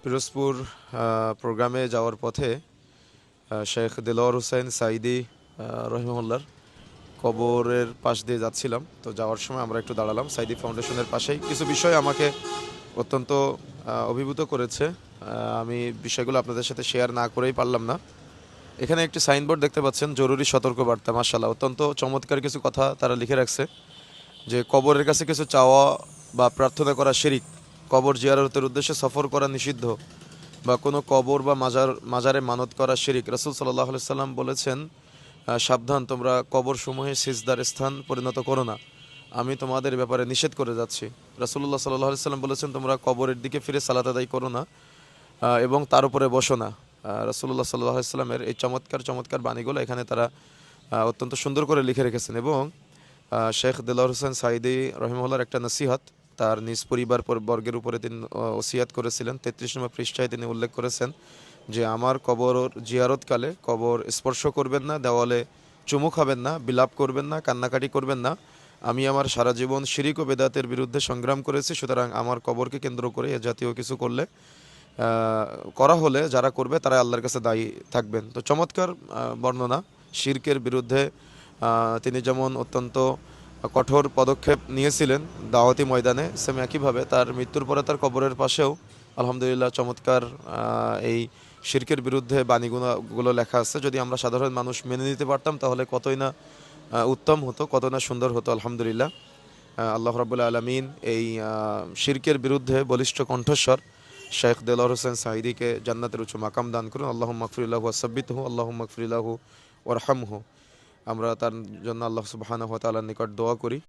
পিরোজপুর প্রোগ্রামে যাওয়ার পথে শেখ দেলোয়ার হোসেন সাঈদী রহিমাহুল্লাহর কবরের পাশ দিয়ে যাচ্ছিলাম। তো যাওয়ার সময় আমরা একটু দাঁড়ালাম সাঈদী ফাউন্ডেশনের পাশেই। কিছু বিষয় আমাকে অত্যন্ত অভিভূত করেছে। আমি বিষয়গুলো আপনাদের সাথে শেয়ার না করেই পারলাম না। এখানে একটি সাইনবোর্ড দেখতে পাচ্ছেন, জরুরি সতর্কবার্তা। মাশাআল্লাহ, অত্যন্ত চমৎকার কিছু কথা তারা লিখে রাখছে যে কবরের কাছে কিছু চাওয়া বা প্রার্থনা করা শিরিক, কবর জিয়ারতের উদ্দেশ্যে সফর করা নিষিদ্ধ, বা কোনো কবর বা মাজারে মানত করা শিরিক। রাসূল সাল্লাল্লাহু আলাইহি সাল্লাম বলেছেন, সাবধান, তোমরা কবরসমূহে সিজদার স্থান পরিণত করো না, আমি তোমাদের ব্যাপারে নিষেধ করে যাচ্ছি। রাসূলুল্লাহ সাল্লাল্লাহু আলাইহি সাল্লাম বলেছেন, তোমরা কবরের দিকে ফিরে সালাত আদায় করো না এবং তার উপরে বসো না। রাসূলুল্লাহ সাল্লাল্লাহু আলাইহি সাল্লামের এই চমৎকার চমৎকার বাণীগুলো এখানে তারা অত্যন্ত সুন্দর করে লিখে রেখেছেন। এবং শেখ দেলোয়ার হোসেন সাঈদী রহিমাহুল্লাহর একটা নসিহত তার নিজ পরিবার বর্গের উপরে তিনি ওসিয়াত করেছিলেন। 33 নম্বর পৃষ্ঠায় তিনি উল্লেখ করেছেন যে আমার কবর জিয়ারতকালে কবর স্পর্শ করবেন না, দেওয়ালে চুমু খাবেন না, বিলাপ করবেন না, কান্নাকাটি করবেন না। আমি আমার সারা জীবন শিরিক ও বেদাতের বিরুদ্ধে সংগ্রাম করেছি, সুতরাং আমার কবরকে কেন্দ্র করে এ জাতীয় কিছু করা হলে যারা করবে তারা আল্লাহর কাছে দায়ী থাকবেন। তো চমৎকার বর্ণনা। শিরকের বিরুদ্ধে তিনি যেমন অত্যন্ত কঠোর পদক্ষেপ নিয়েছিলেন দাওয়াতি ময়দানে, সেম একইভাবে তার মৃত্যুর পরে তার কবরের পাশেও আলহামদুলিল্লাহ চমৎকার এই শিরকের বিরুদ্ধে বাণীগুলো লেখা আছে। যদি আমরা সাধারণ মানুষ মেনে নিতে পারতাম তাহলে কতই না উত্তম হতো, কত না সুন্দর হতো। আলহামদুলিল্লাহ, আল্লাহ রাব্বুল আলামিন এই শিরকের বিরুদ্ধে বলিষ্ঠ কণ্ঠস্বর শেখ দেলোয়ার হোসেন সাঈদীকে জান্নাতের উচ্চ মাকাম দান করুন। আল্লাহুম্মা গফিরিল্লাহু ওয়াসাব্বিতহু, আল্লাহুম্মা গফিরিল্লাহু ওয়ারহামহু। আমরা তার জন্য আল্লাহ সুবহানাহু ওয়া তাআলার নিকট দোয়া করি।